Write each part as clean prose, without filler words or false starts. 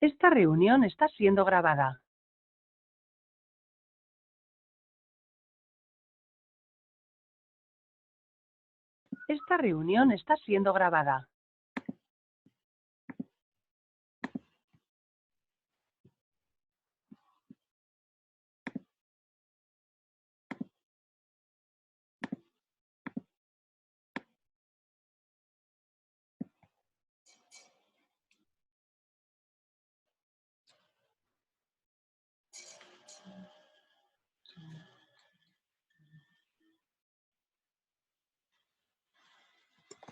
Esta reunión está siendo grabada. Esta reunión está siendo grabada.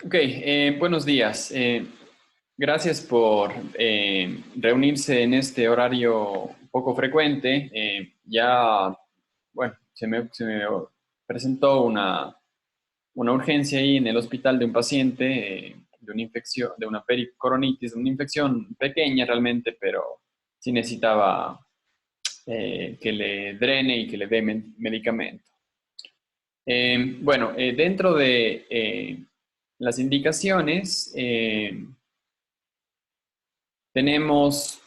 Ok, buenos días. Gracias por reunirse en este horario poco frecuente. Bueno, se me presentó una urgencia ahí en el hospital de un paciente de una infección, de una pericoronitis, una infección pequeña realmente, pero sí necesitaba que le drene y que le dé medicamento. Bueno, dentro de las indicaciones, tenemos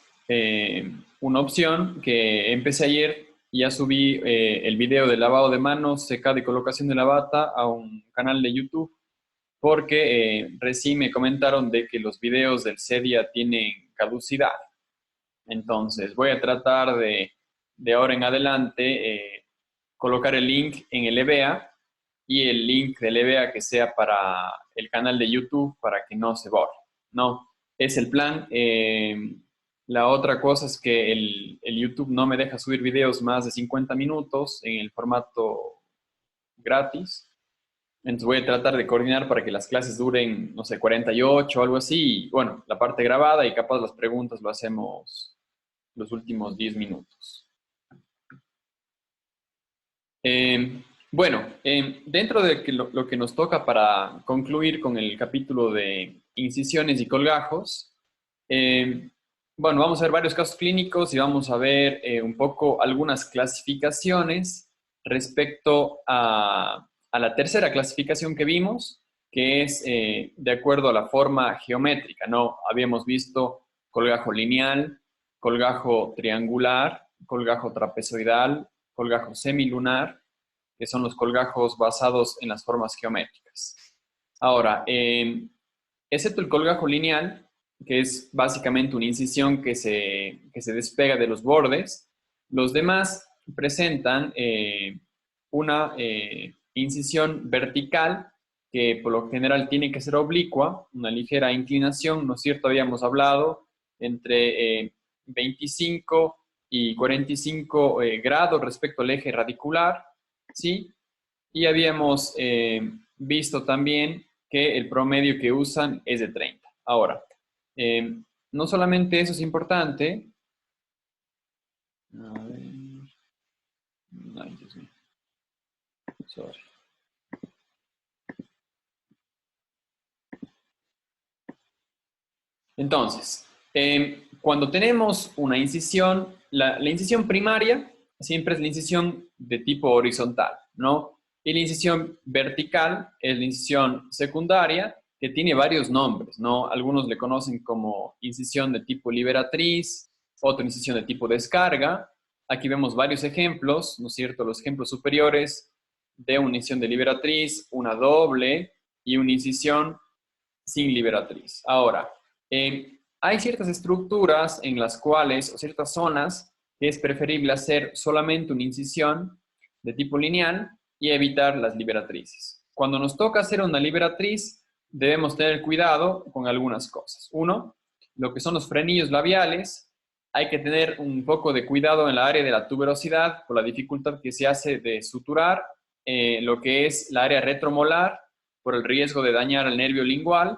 una opción que empecé ayer. Ya subí el video de lavado de manos, secado y colocación de la bata a un canal de YouTube porque recién me comentaron de que los videos del CEDIA tienen caducidad. Entonces voy a tratar de ahora en adelante colocar el link en el EBEA y el link del EBEA que sea para el canal de YouTube para que no se borre. No, es el plan. La otra cosa es que el YouTube no me deja subir videos más de 50 minutos en el formato gratis. Entonces voy a tratar de coordinar para que las clases duren, no sé, 48 o algo así. Y bueno, la parte grabada y capaz las preguntas lo hacemos los últimos 10 minutos. Dentro de lo que nos toca para concluir con el capítulo de incisiones y colgajos, bueno, vamos a ver varios casos clínicos y vamos a ver un poco algunas clasificaciones respecto a la tercera clasificación que vimos, que es de acuerdo a la forma geométrica, ¿no? Habíamos visto colgajo lineal, colgajo triangular, colgajo trapezoidal, colgajo semilunar, que son los colgajos basados en las formas geométricas. Ahora, excepto el colgajo lineal, que es básicamente una incisión que se despega de los bordes, los demás presentan una incisión vertical que por lo general tiene que ser oblicua, una ligera inclinación, ¿no es cierto? Habíamos hablado entre 25 y 45 grados respecto al eje radicular, ¿sí? Y habíamos visto también que el promedio que usan es de 30. Ahora, no solamente eso es importante. A ver. Ay, Dios mío. Sorry. Entonces, cuando tenemos una incisión, la incisión primaria siempre es la incisión de tipo horizontal, ¿no? Y la incisión vertical es la incisión secundaria, que tiene varios nombres, ¿no? Algunos le conocen como incisión de tipo liberatriz, otra incisión de tipo descarga. Aquí vemos varios ejemplos, ¿no es cierto? Los ejemplos superiores de una incisión de liberatriz, una doble y una incisión sin liberatriz. Ahora, hay ciertas estructuras en las cuales, o ciertas zonas, que es preferible hacer solamente una incisión de tipo lineal y evitar las liberatrices. Cuando nos toca hacer una liberatriz, debemos tener cuidado con algunas cosas. Uno, lo que son los frenillos labiales. Hay que tener un poco de cuidado en la área de la tuberosidad por la dificultad que se hace de suturar lo que es la área retromolar por el riesgo de dañar el nervio lingual.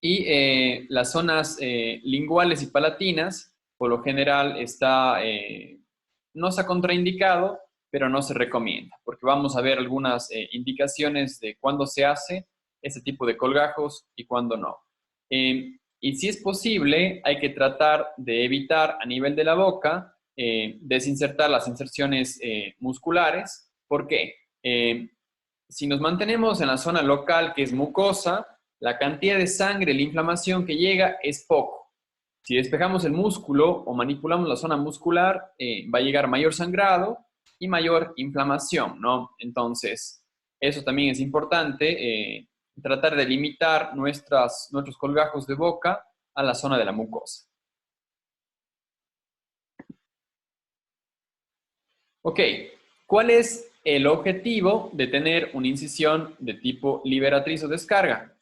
Y las zonas linguales y palatinas, por lo general, no se ha contraindicado, pero no se recomienda, porque vamos a ver algunas indicaciones de cuándo se hace este tipo de colgajos y cuándo no. Y si es posible, hay que tratar de evitar a nivel de la boca desinsertar las inserciones musculares. ¿Por qué? Si nos mantenemos en la zona local, que es mucosa, la cantidad de sangre, la inflamación que llega es poco. Si despejamos el músculo o manipulamos la zona muscular, va a llegar mayor sangrado y mayor inflamación, ¿no? Entonces, eso también es importante, tratar de limitar nuestros colgajos de boca a la zona de la mucosa. Ok, ¿cuál es el objetivo de tener una incisión de tipo liberatriz o descarga?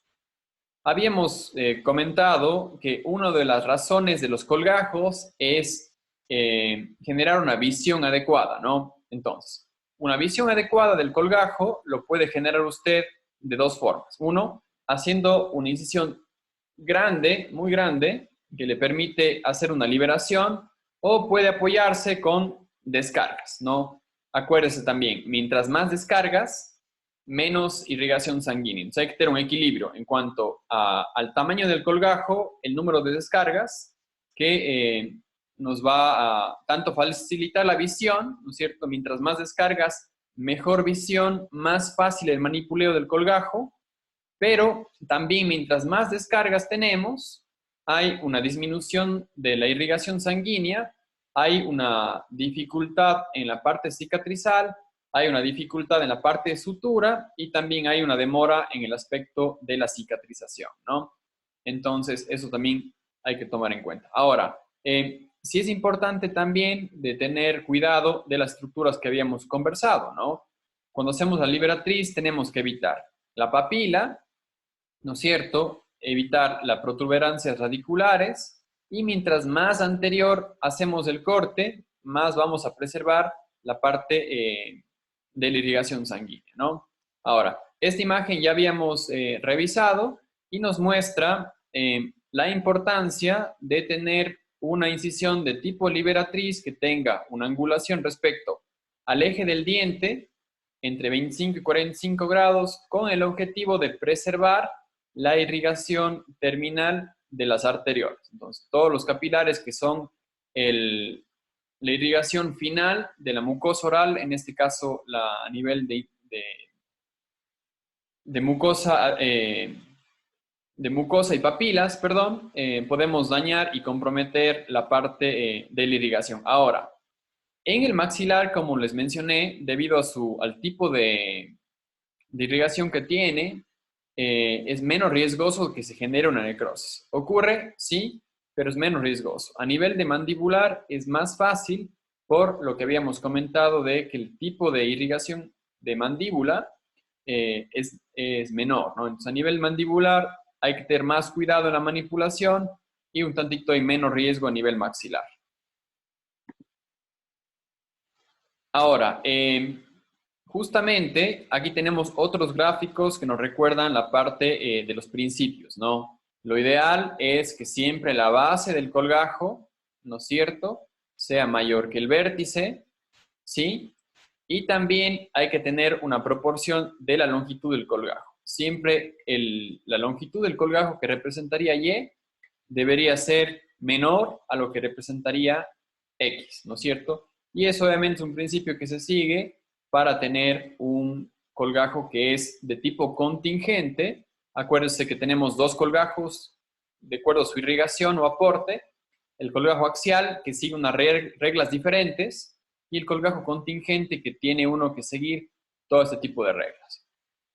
Habíamos comentado que una de las razones de los colgajos es generar una visión adecuada, ¿no? Entonces, una visión adecuada del colgajo lo puede generar usted de dos formas. Uno, haciendo una incisión grande, muy grande, que le permite hacer una liberación, o puede apoyarse con descargas, ¿no? Acuérdese también, mientras más descargas, menos irrigación sanguínea. Entonces hay que tener un equilibrio en cuanto al tamaño del colgajo, el número de descargas, que nos va a tanto facilitar la visión, ¿no es cierto? Mientras más descargas, mejor visión, más fácil el manipuleo del colgajo, pero también mientras más descargas tenemos, hay una disminución de la irrigación sanguínea, hay una dificultad en la parte cicatrizal, hay una dificultad en la parte de sutura y también hay una demora en el aspecto de la cicatrización, ¿no? Entonces, eso también hay que tomar en cuenta. Ahora, sí es importante también de tener cuidado de las estructuras que habíamos conversado, ¿no? Cuando hacemos la liberatriz tenemos que evitar la papila, ¿no es cierto? Evitar las protuberancias radiculares y mientras más anterior hacemos el corte, más vamos a preservar la parte de la irrigación sanguínea, ¿no? Ahora, esta imagen ya habíamos revisado y nos muestra la importancia de tener una incisión de tipo liberatriz que tenga una angulación respecto al eje del diente entre 25 y 45 grados con el objetivo de preservar la irrigación terminal de las arteriolas. Entonces, todos los capilares que son la irrigación final de la mucosa oral, en este caso a nivel de mucosa, de mucosa y papilas, perdón, podemos dañar y comprometer la parte de la irrigación. Ahora, en el maxilar, como les mencioné, debido al tipo de irrigación que tiene, es menos riesgoso que se genere una necrosis. ¿Ocurre? Sí, pero es menos riesgoso. A nivel de mandibular es más fácil por lo que habíamos comentado de que el tipo de irrigación de mandíbula es menor, ¿no? Entonces, a nivel mandibular hay que tener más cuidado en la manipulación y un tantito hay menos riesgo a nivel maxilar. Ahora, justamente aquí tenemos otros gráficos que nos recuerdan la parte de los principios, ¿no? Lo ideal es que siempre la base del colgajo, ¿no es cierto?, sea mayor que el vértice, ¿sí? Y también hay que tener una proporción de la longitud del colgajo. Siempre la longitud del colgajo que representaría Y debería ser menor a lo que representaría X, ¿no es cierto? Y eso obviamente es un principio que se sigue para tener un colgajo que es de tipo contingente. Acuérdense que tenemos dos colgajos de acuerdo a su irrigación o aporte. El colgajo axial, que sigue unas reglas diferentes, y el colgajo contingente, que tiene uno que seguir todo este tipo de reglas.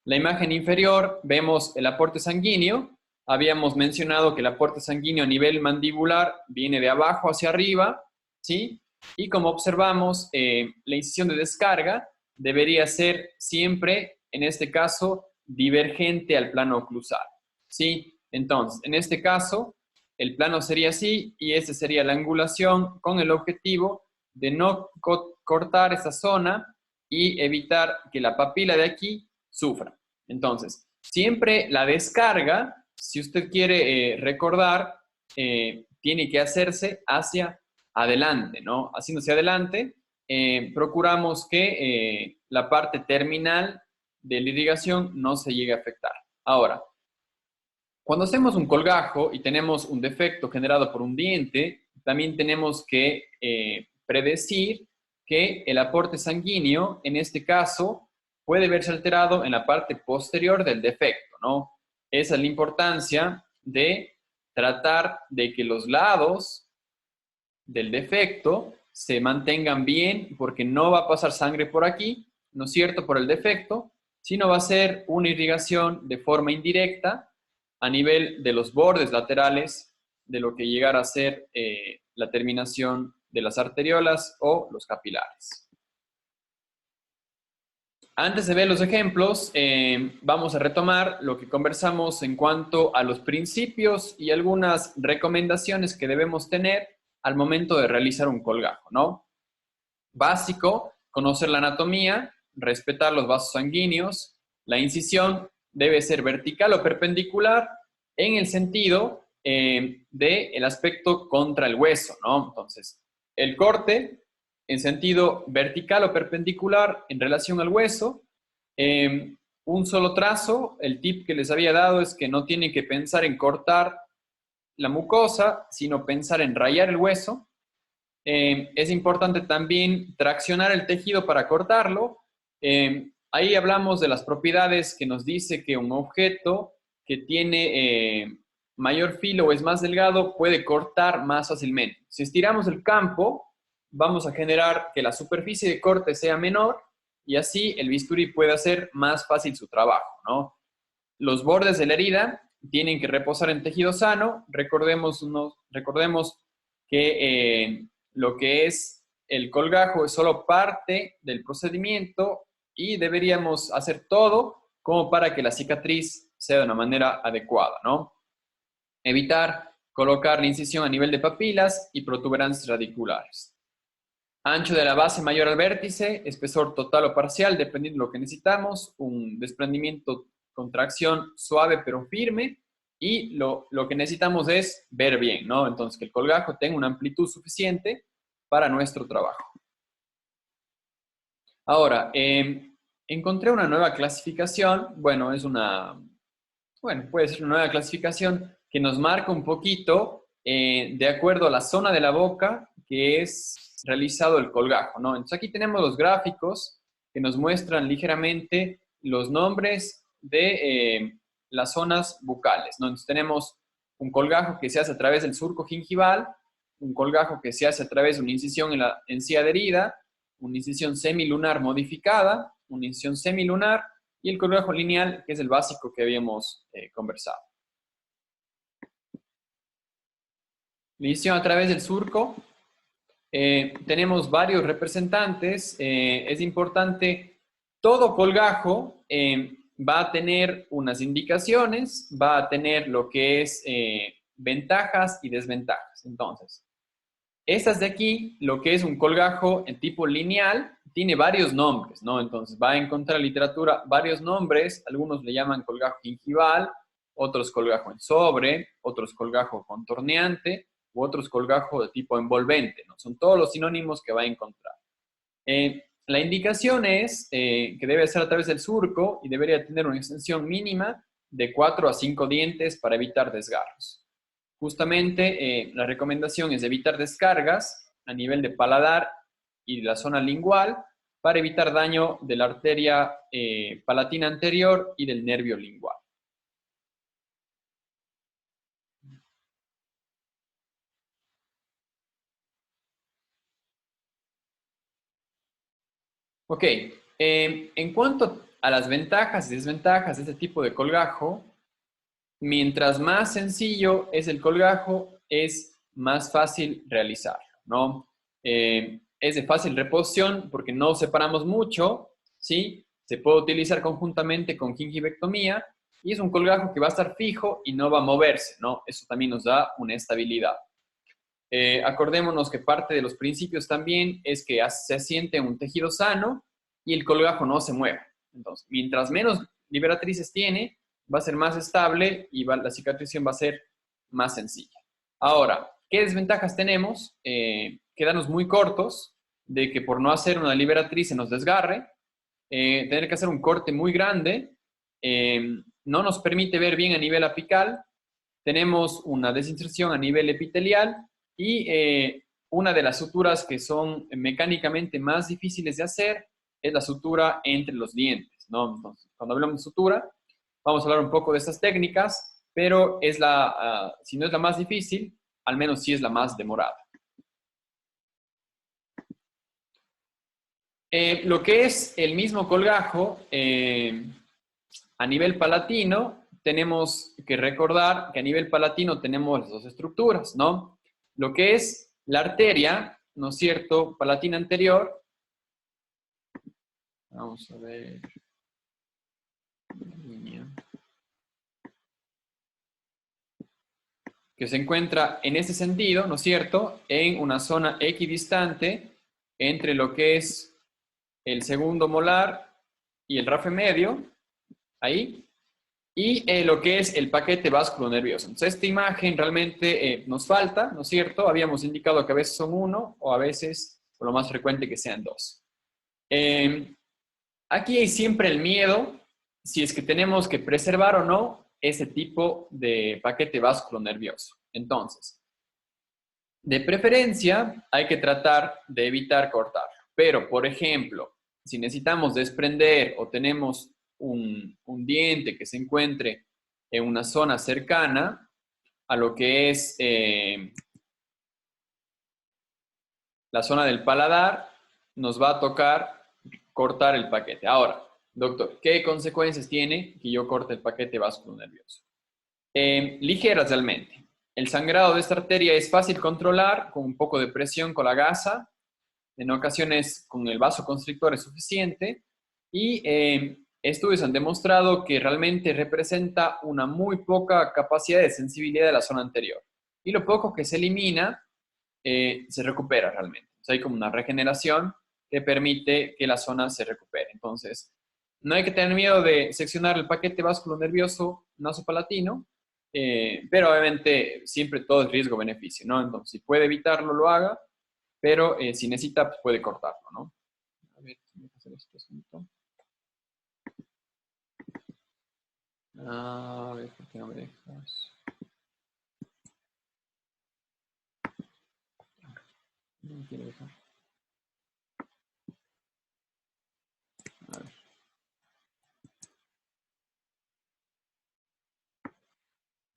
La imagen inferior vemos el aporte sanguíneo. Habíamos mencionado que el aporte sanguíneo a nivel mandibular viene de abajo hacia arriba, ¿sí? Y como observamos, la incisión de descarga debería ser siempre, en este caso, divergente al plano oclusal, ¿sí? Entonces, en este caso, el plano sería así y esta sería la angulación con el objetivo de no cortar esa zona y evitar que la papila de aquí sufra. Entonces, siempre la descarga, si usted quiere recordar, tiene que hacerse hacia adelante, ¿no? Haciéndose adelante, procuramos que la parte terminal de la irrigación no se llegue a afectar. Ahora, cuando hacemos un colgajo y tenemos un defecto generado por un diente, también tenemos que predecir que el aporte sanguíneo, en este caso, puede verse alterado en la parte posterior del defecto, ¿no? Esa es la importancia de tratar de que los lados del defecto se mantengan bien, porque no va a pasar sangre por aquí, ¿no es cierto?, por el defecto, sino va a ser una irrigación de forma indirecta a nivel de los bordes laterales de lo que llegara a ser la terminación de las arteriolas o los capilares. Antes de ver los ejemplos, vamos a retomar lo que conversamos en cuanto a los principios y algunas recomendaciones que debemos tener al momento de realizar un colgajo, ¿no? Básico, conocer la anatomía, respetar los vasos sanguíneos, la incisión debe ser vertical o perpendicular en el sentido del aspecto contra el hueso, ¿no? Entonces, el corte en sentido vertical o perpendicular en relación al hueso, un solo trazo. El tip que les había dado es que no tienen que pensar en cortar la mucosa, sino pensar en rayar el hueso. Es importante también traccionar el tejido para cortarlo. Ahí hablamos de las propiedades que nos dice que un objeto que tiene mayor filo o es más delgado puede cortar más fácilmente. Si estiramos el campo, vamos a generar que la superficie de corte sea menor y así el bisturí puede hacer más fácil su trabajo, ¿no? Los bordes de la herida tienen que reposar en tejido sano. Recordemos que lo que es el colgajo es solo parte del procedimiento y deberíamos hacer todo como para que la cicatriz sea de una manera adecuada, ¿no? Evitar colocar la incisión a nivel de papilas y protuberancias radiculares. Ancho de la base mayor al vértice, espesor total o parcial, dependiendo de lo que necesitamos, un desprendimiento, contracción suave pero firme, y lo que necesitamos es ver bien, ¿no? Entonces, que el colgajo tenga una amplitud suficiente para nuestro trabajo. Ahora, encontré una nueva clasificación. Bueno, puede ser una nueva clasificación que nos marca un poquito de acuerdo a la zona de la boca que es realizado el colgajo, ¿no? Entonces aquí tenemos los gráficos que nos muestran ligeramente los nombres de las zonas bucales, ¿no? Entonces tenemos un colgajo que se hace a través del surco gingival, un colgajo que se hace a través de una incisión en la encía adherida, una incisión semilunar modificada, una incisión semilunar y el colgajo lineal, que es el básico que habíamos conversado. La incisión a través del surco. Tenemos varios representantes. Es importante, todo colgajo va a tener unas indicaciones, va a tener lo que es ventajas y desventajas. Entonces, estas de aquí, lo que es un colgajo en tipo lineal, tiene varios nombres, ¿no? Entonces, va a encontrar en literatura varios nombres. Algunos le llaman colgajo gingival, otros colgajo en sobre, otros colgajo contorneante, u otros colgajo de tipo envolvente, ¿no? Son todos los sinónimos que va a encontrar. La indicación es que debe ser a través del surco y debería tener una extensión mínima de 4 a 5 dientes para evitar desgarros. Justamente la recomendación es evitar descargas a nivel de paladar y de la zona lingual para evitar daño de la arteria palatina anterior y del nervio lingual. Ok, en cuanto a las ventajas y desventajas de este tipo de colgajo, mientras más sencillo es el colgajo, es más fácil realizarlo, ¿no? Es de fácil reposición porque no separamos mucho, ¿sí? Se puede utilizar conjuntamente con gingivectomía y es un colgajo que va a estar fijo y no va a moverse, ¿no? Eso también nos da una estabilidad. Acordémonos que parte de los principios también es que se asiente un tejido sano y el colgajo no se mueve. Entonces, mientras menos liberatrices tiene, va a ser más estable y la cicatrización va a ser más sencilla. Ahora, ¿qué desventajas tenemos? Quedarnos muy cortos, de que por no hacer una liberatriz se nos desgarre, tener que hacer un corte muy grande, no nos permite ver bien a nivel apical, tenemos una desinserción a nivel epitelial y una de las suturas que son mecánicamente más difíciles de hacer es la sutura entre los dientes, ¿no? Entonces, cuando hablamos de sutura, vamos a hablar un poco de estas técnicas. pero es si no es la más difícil, al menos sí es la más demorada. Lo que es el mismo colgajo, a nivel palatino, tenemos que recordar que a nivel palatino tenemos las dos estructuras, ¿no? Lo que es la arteria, ¿no es cierto?, palatina anterior. Vamos a ver. Línea. Que se encuentra en ese sentido, ¿no es cierto?, en una zona equidistante entre lo que es el segundo molar y el rafe medio, ahí, y lo que es el paquete vasculonervioso. Entonces, esta imagen realmente nos falta, ¿no es cierto? Habíamos indicado que a veces son uno o a veces, por lo más frecuente, que sean dos. Aquí hay siempre el miedo, si es que tenemos que preservar o no ese tipo de paquete vasculonervioso. Entonces, de preferencia, hay que tratar de evitar cortar. Pero, por ejemplo, si necesitamos desprender o tenemos un diente que se encuentre en una zona cercana a lo que es la zona del paladar, nos va a tocar cortar el paquete. Ahora, doctor, ¿qué consecuencias tiene que yo corte el paquete vasculonervioso? Ligeras realmente. El sangrado de esta arteria es fácil controlar con un poco de presión con la gasa. En ocasiones con el vasoconstrictor es suficiente. Y estudios han demostrado que realmente representa una muy poca capacidad de sensibilidad de la zona anterior. Y lo poco que se elimina se recupera realmente. O sea, hay como una regeneración que permite que la zona se recupere. Entonces, no hay que tener miedo de seccionar el paquete vasculonervioso nasopalatino, pero obviamente siempre todo es riesgo-beneficio, ¿no? Entonces, si puede evitarlo, lo haga, pero si necesita, pues puede cortarlo, ¿no? A ver, déjame hacer esto asunto. A ver, ¿por qué no me dejas? No me quiere dejar. A ver.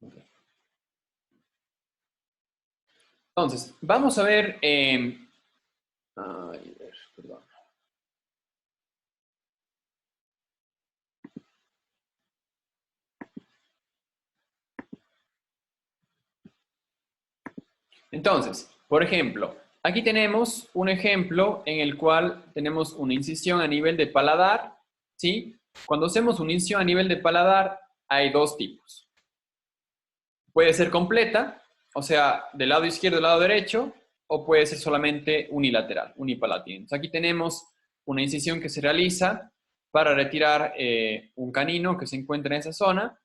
Okay. Entonces, vamos a ver. Perdón. Entonces, por ejemplo, aquí tenemos un ejemplo en el cual tenemos una incisión a nivel de paladar, ¿sí? Cuando hacemos una incisión a nivel de paladar, hay dos tipos. Puede ser completa, o sea, del lado izquierdo y del lado derecho, o puede ser solamente unilateral, unipalatina. Entonces, aquí tenemos una incisión que se realiza para retirar un canino que se encuentra en esa zona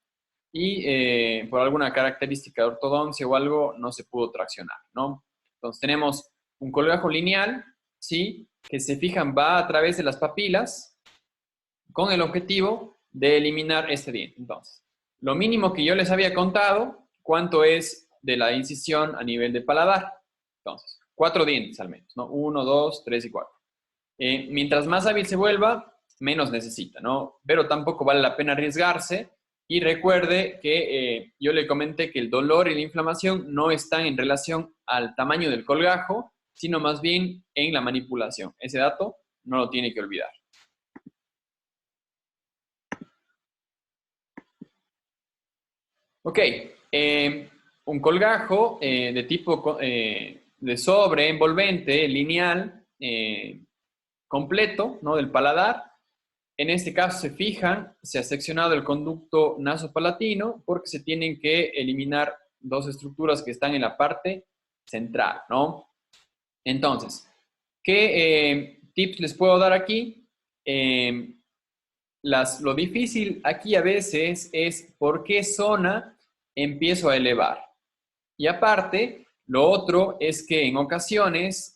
y por alguna característica de ortodoncia o algo no se pudo traccionar, ¿no? Entonces tenemos un colgajo lineal, ¿sí? Que se fijan, va a través de las papilas con el objetivo de eliminar este diente. Entonces, lo mínimo que yo les había contado, ¿cuánto es de la incisión a nivel de paladar? Entonces, 4 dientes al menos, ¿no? 1, 2, 3 y 4. Mientras más hábil se vuelva, menos necesita, ¿no? Pero tampoco vale la pena arriesgarse. Y recuerde que yo le comenté que el dolor y la inflamación no están en relación al tamaño del colgajo, sino más bien en la manipulación. Ese dato no lo tiene que olvidar. Ok, un colgajo de tipo de sobre, envolvente, lineal, completo, ¿no? Del paladar. En este caso se fijan, se ha seccionado el conducto nasopalatino porque se tienen que eliminar dos estructuras que están en la parte central, ¿no? Entonces, ¿qué tips les puedo dar aquí? Lo difícil aquí a veces es por qué zona empiezo a elevar. Y aparte, lo otro es que en ocasiones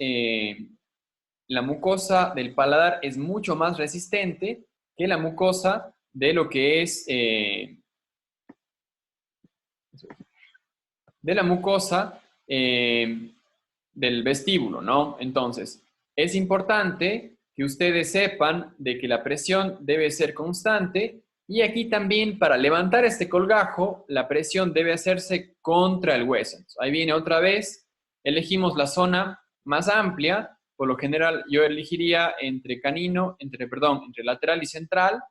la mucosa del paladar es mucho más resistente que la mucosa de lo que es de la mucosa del vestíbulo, ¿no? Entonces, es importante que ustedes sepan de que la presión debe ser constante Y aquí también, para levantar este colgajo, la presión debe hacerse contra el hueso. Entonces, ahí viene otra vez, elegimos la zona más amplia. Por lo general, yo elegiría entre entre lateral y central,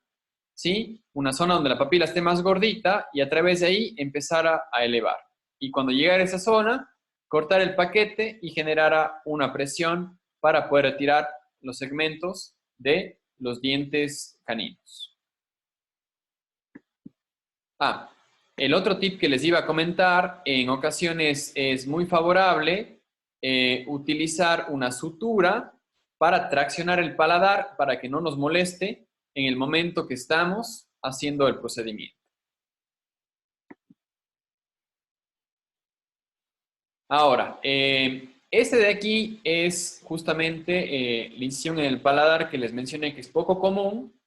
¿sí? Una zona donde la papila esté más gordita y a través de ahí empezar a elevar. Y cuando llegara a esa zona, cortar el paquete y generara una presión para poder retirar los segmentos de los dientes caninos. El otro tip que les iba a comentar, en ocasiones es muy favorable utilizar una sutura para traccionar el paladar para que no nos moleste en el momento que estamos haciendo el procedimiento. Ahora, este de aquí es justamente la incisión en el paladar que les mencioné que es poco común,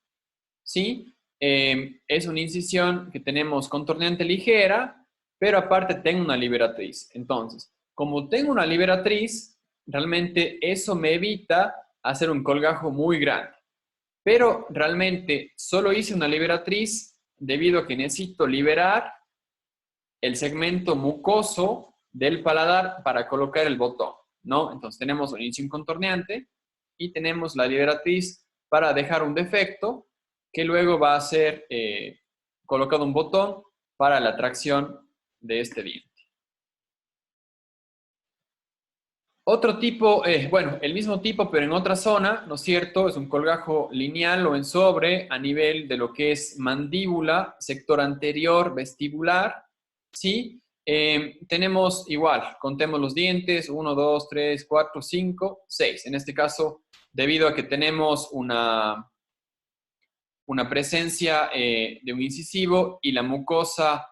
¿sí? Es una incisión que tenemos contorneante ligera, pero aparte tengo una liberatriz. Entonces, como tengo una liberatriz, realmente eso me evita hacer un colgajo muy grande. Pero realmente solo hice una liberatriz debido a que necesito liberar el segmento mucoso del paladar para colocar el botón, ¿no? Entonces tenemos una incisión contorneante y tenemos la liberatriz para dejar un defecto que luego va a ser colocado un botón para la tracción de este diente. Otro tipo, bueno, el mismo tipo, pero en otra zona, ¿no es cierto? Es un colgajo lineal o en sobre a nivel de lo que es mandíbula, sector anterior, vestibular, ¿sí? Tenemos igual, contemos los dientes, 1, 2, 3, 4, 5, 6. En este caso, debido a que tenemos una presencia de un incisivo y la mucosa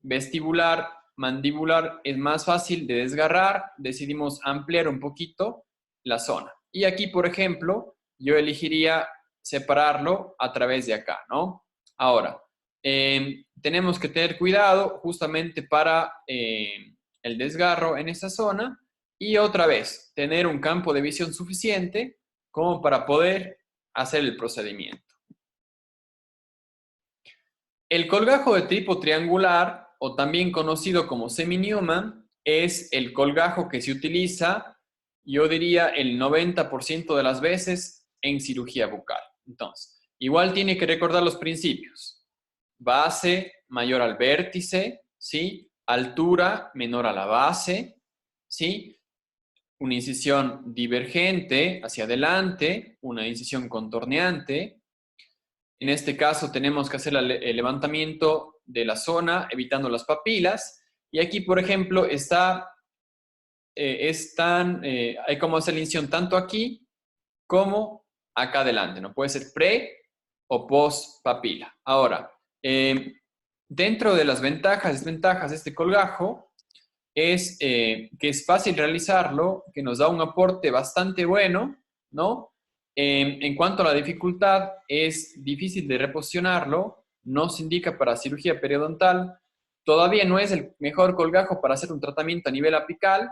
vestibular, mandibular es más fácil de desgarrar, decidimos ampliar un poquito la zona. Y aquí, por ejemplo, yo elegiría separarlo a través de acá, ¿no? Ahora, tenemos que tener cuidado justamente para el desgarro en esa zona y otra vez, tener un campo de visión suficiente como para poder hacer el procedimiento. El colgajo de tipo triangular, o también conocido como semi-Newman, es el colgajo que se utiliza, yo diría, el 90% de las veces en cirugía bucal. Entonces, igual tiene que recordar los principios. Base mayor al vértice, ¿sí? Altura menor a la base, ¿sí? Una incisión divergente hacia adelante, una incisión contorneante. En este caso tenemos que hacer el levantamiento de la zona, evitando las papilas. Y aquí, por ejemplo, hay como hacer la incisión tanto aquí como acá adelante, ¿no? Puede ser pre o post papila. Ahora, dentro de las ventajas y desventajas de este colgajo, es que es fácil realizarlo, que nos da un aporte bastante bueno, ¿no? En cuanto a la dificultad, es difícil de reposicionarlo, no se indica para cirugía periodontal, todavía no es el mejor colgajo para hacer un tratamiento a nivel apical,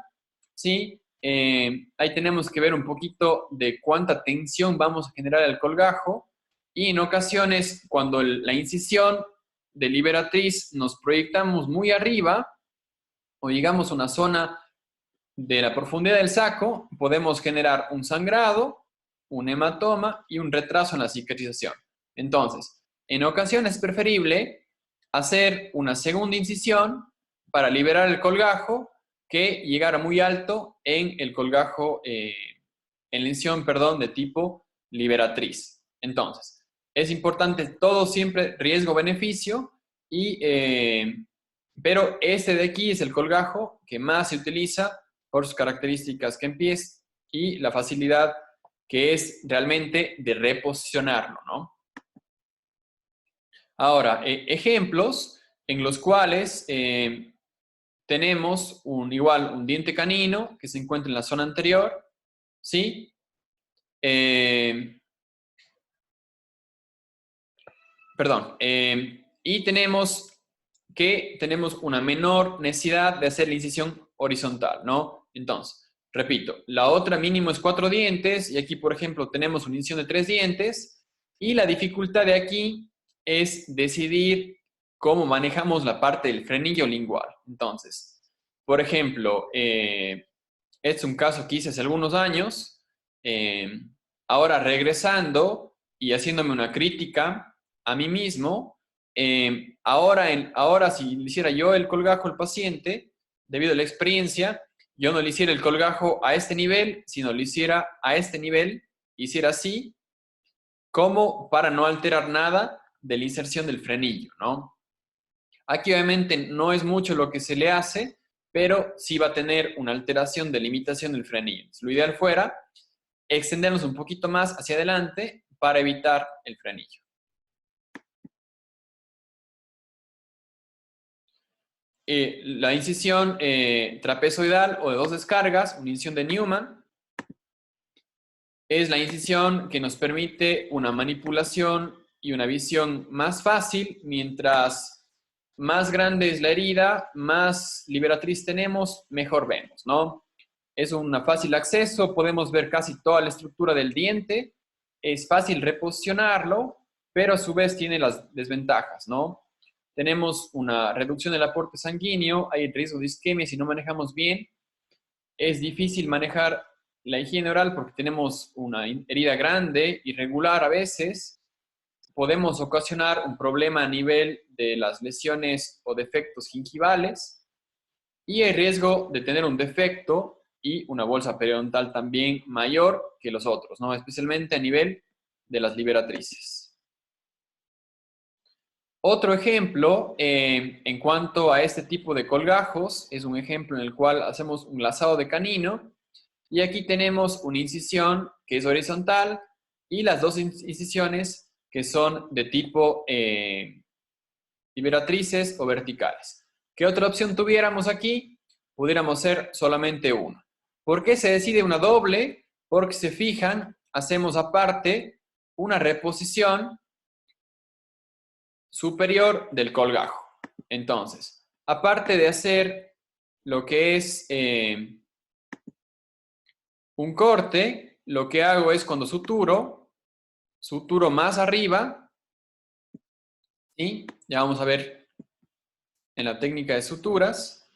¿sí? Ahí tenemos que ver un poquito de cuánta tensión vamos a generar al colgajo y en ocasiones cuando la incisión de liberatriz nos proyectamos muy arriba, o llegamos a una zona de la profundidad del saco, podemos generar un sangrado, un hematoma y un retraso en la cicatrización. Entonces, en ocasiones es preferible hacer una segunda incisión para liberar el colgajo que llegar muy alto en el colgajo, en la incisión, perdón, de tipo liberatriz. Entonces, es importante todo siempre riesgo-beneficio pero este de aquí es el colgajo que más se utiliza por sus características que empieza y la facilidad que es realmente de reposicionarlo, ¿no? Ahora, ejemplos en los cuales tenemos igual un diente canino que se encuentra en la zona anterior, ¿sí? Y tenemos una menor necesidad de hacer la incisión horizontal, ¿no? Entonces, repito, la otra mínimo es 4 dientes y aquí, por ejemplo, tenemos una incisión de 3 dientes. Y la dificultad de aquí es decidir cómo manejamos la parte del frenillo lingual. Entonces, por ejemplo, este es un caso que hice hace algunos años. Ahora regresando y haciéndome una crítica a mí mismo, ahora si le hiciera yo el colgajo al paciente, debido a la experiencia, yo no le hiciera el colgajo a este nivel, sino le hiciera a este nivel, hiciera así, como para no alterar nada de la inserción del frenillo, ¿no? Aquí obviamente no es mucho lo que se le hace, pero sí va a tener una alteración de limitación del frenillo. Entonces, lo ideal fuera extendernos un poquito más hacia adelante para evitar el frenillo. La incisión trapezoidal o de 2 descargas, una incisión de Newman, es la incisión que nos permite una manipulación y una visión más fácil. Mientras más grande es la herida, más liberatriz tenemos, mejor vemos, ¿no? Es un fácil acceso, podemos ver casi toda la estructura del diente, es fácil reposicionarlo, pero a su vez tiene las desventajas, ¿no? Tenemos una reducción del aporte sanguíneo, hay riesgo de isquemia si no manejamos bien, es difícil manejar la higiene oral porque tenemos una herida grande, irregular a veces, podemos ocasionar un problema a nivel de las lesiones o defectos gingivales y hay riesgo de tener un defecto y una bolsa periodontal también mayor que los otros, ¿no? Especialmente a nivel de las liberatrices. Otro ejemplo en cuanto a este tipo de colgajos es un ejemplo en el cual hacemos un lazado de canino y aquí tenemos una incisión que es horizontal y las dos incisiones que son de tipo liberatrices o verticales. ¿Qué otra opción tuviéramos aquí? Pudiéramos ser solamente una. ¿Por qué se decide una doble? Porque se fijan, hacemos aparte una reposición superior del colgajo. Entonces, aparte de hacer lo que es un corte, lo que hago es cuando suturo más arriba, ¿sí? Ya vamos a ver en la técnica de suturas,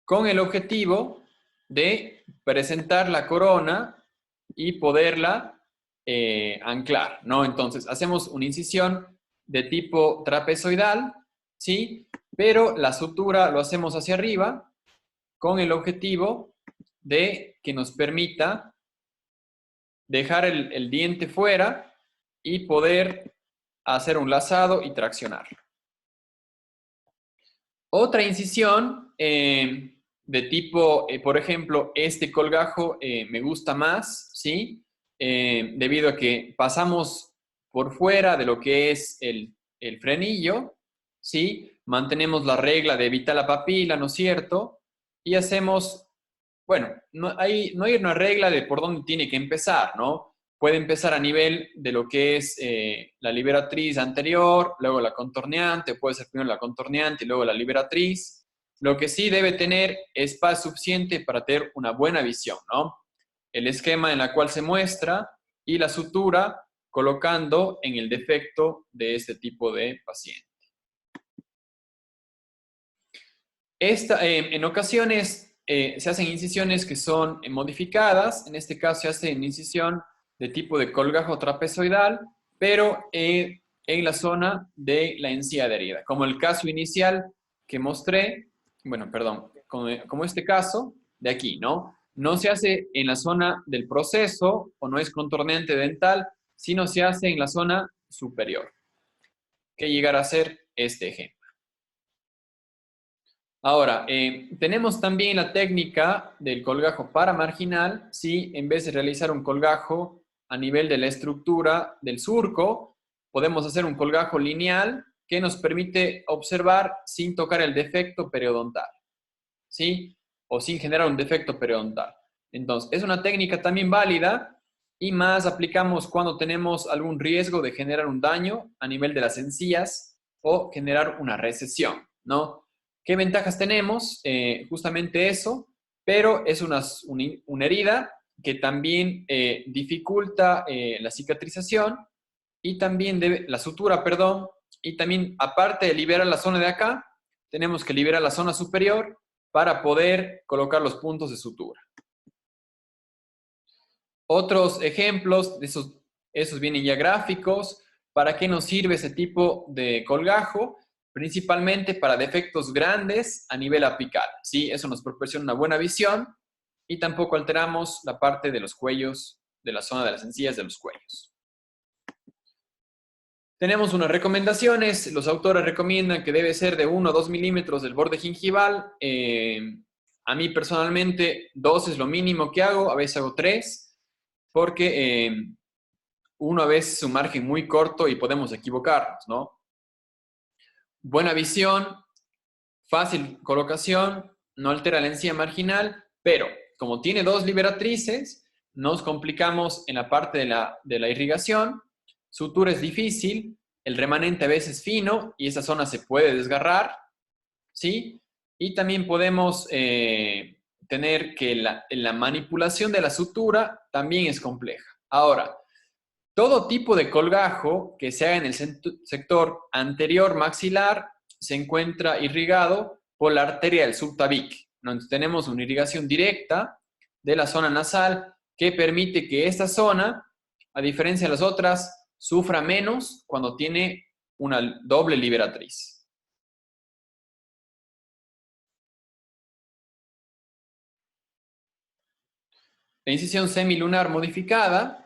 con el objetivo de presentar la corona y poderla anclar, ¿no? Entonces, hacemos una incisión de tipo trapezoidal, ¿sí? Pero la sutura lo hacemos hacia arriba con el objetivo de que nos permita dejar el diente fuera y poder hacer un lazado y traccionar. Otra incisión de tipo, por ejemplo, este colgajo me gusta más, ¿sí? Debido a que pasamos por fuera de lo que es el frenillo, ¿sí? Mantenemos la regla de evitar la papila, ¿no es cierto? Y hacemos, bueno, no hay una regla de por dónde tiene que empezar, ¿no? Puede empezar a nivel de lo que es la liberatriz anterior, luego la contorneante, puede ser primero la contorneante y luego la liberatriz. Lo que sí debe tener espacio suficiente para tener una buena visión, ¿no? El esquema en el cual se muestra y la sutura colocando en el defecto de este tipo de paciente. En ocasiones se hacen incisiones que son modificadas, en este caso se hace una incisión de tipo de colgajo trapezoidal, pero en la zona de la encía de herida, como el caso inicial que mostré, bueno, perdón, como este caso de aquí, ¿no? No se hace en la zona del proceso o no es contorneante dental, sino se hace en la zona superior, que llegará a ser este ejemplo. Ahora, tenemos también la técnica del colgajo paramarginal, si en vez de realizar un colgajo a nivel de la estructura del surco, podemos hacer un colgajo lineal que nos permite observar sin tocar el defecto periodontal, ¿sí? O sin generar un defecto periodontal. Entonces, es una técnica también válida y más aplicamos cuando tenemos algún riesgo de generar un daño a nivel de las encías o generar una recesión, ¿no? ¿Qué ventajas tenemos? Justamente eso, pero es una herida que también dificulta la cicatrización y también la sutura, perdón, y también aparte de liberar la zona de acá, tenemos que liberar la zona superior para poder colocar los puntos de sutura. Otros ejemplos de esos vienen ya gráficos. ¿Para qué nos sirve ese tipo de colgajo? Principalmente para defectos grandes a nivel apical, ¿sí? Eso nos proporciona una buena visión y tampoco alteramos la parte de los cuellos, de la zona de las encías de los cuellos. Tenemos unas recomendaciones. Los autores recomiendan que debe ser de 1 a 2 milímetros del borde gingival. A mí personalmente 2 es lo mínimo que hago, a veces hago 3, porque uno a veces es un margen muy corto y podemos equivocarnos, ¿no? Buena visión, fácil colocación, no altera la encía marginal, pero como tiene 2 liberatrices, nos complicamos en la parte de la irrigación. Sutura es difícil, el remanente a veces es fino y esa zona se puede desgarrar, ¿sí? Y también podemos tener que la manipulación de la sutura también es compleja. Ahora, todo tipo de colgajo que se haga en el sector anterior maxilar se encuentra irrigado por la arteria del subtabique. Entonces tenemos una irrigación directa de la zona nasal que permite que esta zona, a diferencia de las otras, sufra menos cuando tiene una doble liberatriz. La incisión semilunar modificada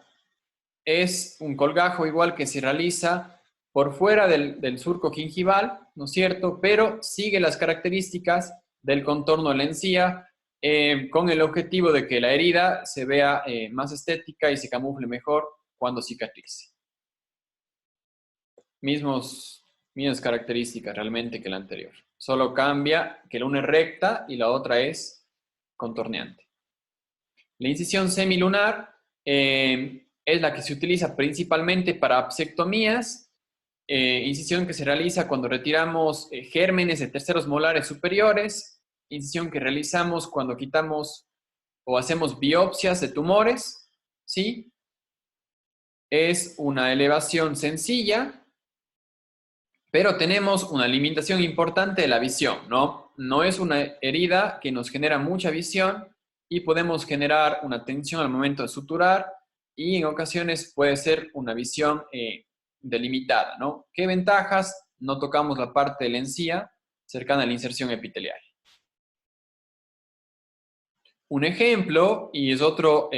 es un colgajo igual que se realiza por fuera del surco gingival, ¿no es cierto? Pero sigue las características del contorno de la encía con el objetivo de que la herida se vea más estética y se camufle mejor cuando cicatrice. Mismas características realmente que la anterior. Solo cambia que la una es recta y la otra es contorneante. La incisión semilunar es la que se utiliza principalmente para apsectomías, incisión que se realiza cuando retiramos gérmenes de terceros molares superiores, incisión que realizamos cuando quitamos o hacemos biopsias de tumores, ¿sí? Es una elevación sencilla, pero tenemos una limitación importante de la visión, ¿no? No es una herida que nos genera mucha visión y podemos generar una tensión al momento de suturar y en ocasiones puede ser una visión delimitada, ¿no? ¿Qué ventajas? No tocamos la parte de la encía cercana a la inserción epitelial. Un ejemplo, y es otro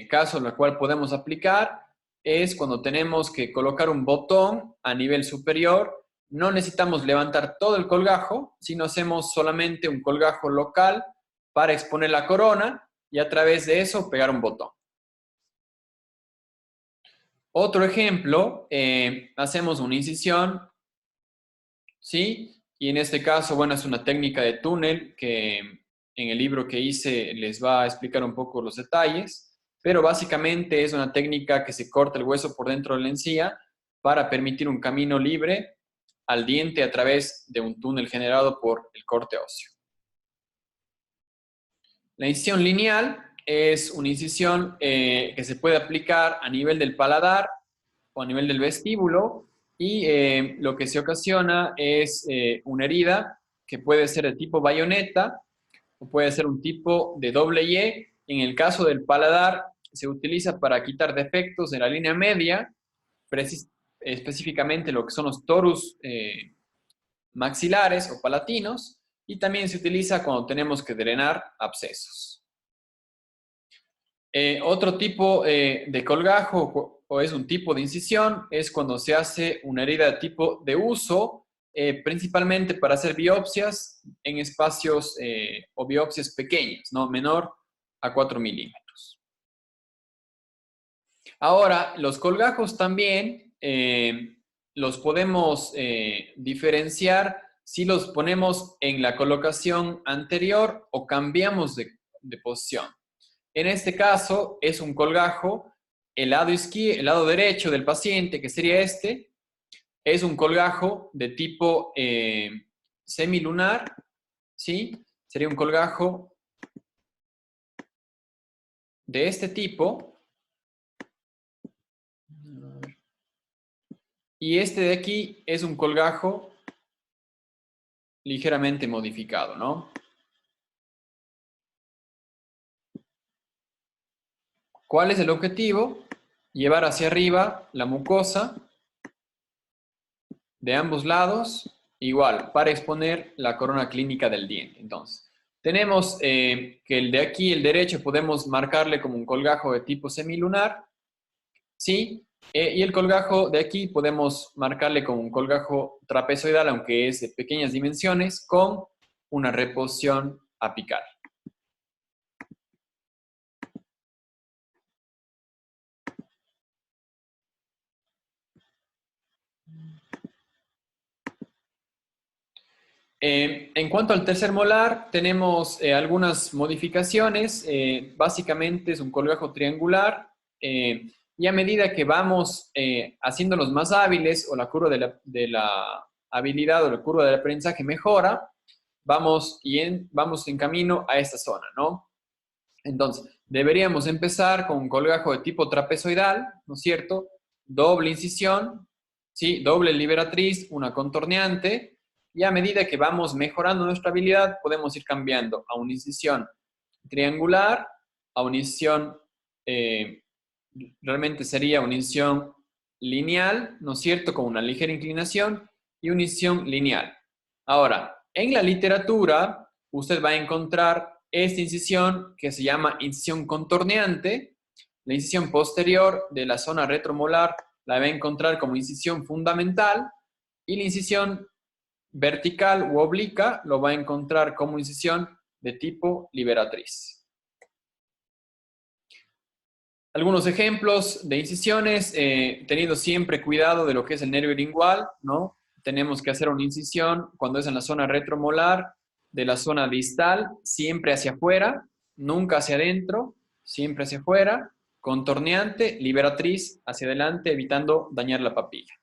caso en el cual podemos aplicar, es cuando tenemos que colocar un botón a nivel superior. No necesitamos levantar todo el colgajo, sino hacemos solamente un colgajo local para exponer la corona y a través de eso pegar un botón. Otro ejemplo, hacemos una incisión, ¿sí? Y en este caso, bueno, es una técnica de túnel que en el libro que hice les va a explicar un poco los detalles, pero básicamente es una técnica que se corta el hueso por dentro de la encía para permitir un camino libre al diente a través de un túnel generado por el corte óseo. La incisión lineal es una incisión que se puede aplicar a nivel del paladar o a nivel del vestíbulo y lo que se ocasiona es una herida que puede ser de tipo bayoneta o puede ser un tipo de doble Y. En el caso del paladar se utiliza para quitar defectos de la línea media, específicamente lo que son los torus maxilares o palatinos, y también se utiliza cuando tenemos que drenar abscesos. Otro tipo de colgajo o es un tipo de incisión es cuando se hace una herida de tipo de uso, principalmente para hacer biopsias en espacios o biopsias pequeñas, ¿no? Menor a 4 milímetros. Ahora, los colgajos también los podemos diferenciar si los ponemos en la colocación anterior o cambiamos de posición. En este caso es un colgajo, el lado derecho del paciente, que sería este, es un colgajo de tipo semilunar, ¿sí? Sería un colgajo de este tipo. Y este de aquí es un colgajo ligeramente modificado, ¿no? ¿Cuál es el objetivo? Llevar hacia arriba la mucosa de ambos lados, igual, para exponer la corona clínica del diente. Entonces, tenemos que el de aquí, el derecho, podemos marcarle como un colgajo de tipo semilunar, ¿sí? Y el colgajo de aquí podemos marcarle como un colgajo trapezoidal, aunque es de pequeñas dimensiones, con una reposición apical. En cuanto al tercer molar, tenemos algunas modificaciones. Básicamente es un colgajo triangular y a medida que vamos haciéndolos más hábiles o la curva de la habilidad o la curva del aprendizaje mejora, vamos en camino a esta zona, ¿no? Entonces, deberíamos empezar con un colgajo de tipo trapezoidal, ¿no es cierto? Doble incisión, ¿sí? Doble liberatriz, una contorneante, y a medida que vamos mejorando nuestra habilidad, podemos ir cambiando a una incisión triangular, a una incisión, realmente sería una incisión lineal, ¿no es cierto? Con una ligera inclinación, y una incisión lineal. Ahora, en la literatura, usted va a encontrar esta incisión que se llama incisión contorneante. La incisión posterior de la zona retromolar la va a encontrar como incisión fundamental y la incisión vertical u obliqua lo va a encontrar como incisión de tipo liberatriz. Algunos ejemplos de incisiones, teniendo siempre cuidado de lo que es el nervio lingual, ¿no? Tenemos que hacer una incisión cuando es en la zona retromolar de la zona distal, siempre hacia afuera, nunca hacia adentro, siempre hacia afuera, contorneante, liberatriz hacia adelante, evitando dañar la papilla.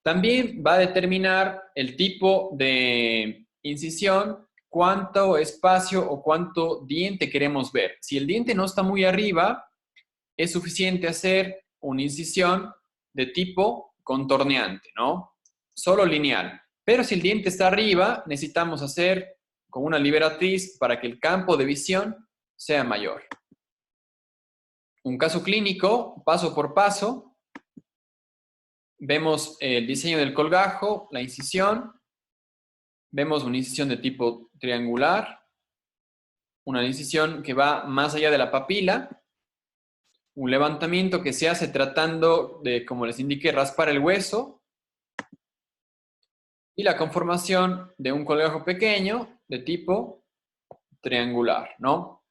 También va a determinar el tipo de incisión, cuánto espacio o cuánto diente queremos ver. Si el diente no está muy arriba, es suficiente hacer una incisión de tipo contorneante, ¿no? Solo lineal. Pero si el diente está arriba, necesitamos hacer con una liberatriz para que el campo de visión sea mayor. Un caso clínico, paso por paso. Vemos el diseño del colgajo, la incisión. Vemos una incisión de tipo triangular. Una incisión que va más allá de la papila. Un levantamiento que se hace tratando de, como les indiqué, raspar el hueso. Y la conformación de un colgajo pequeño de tipo triangular, ¿no?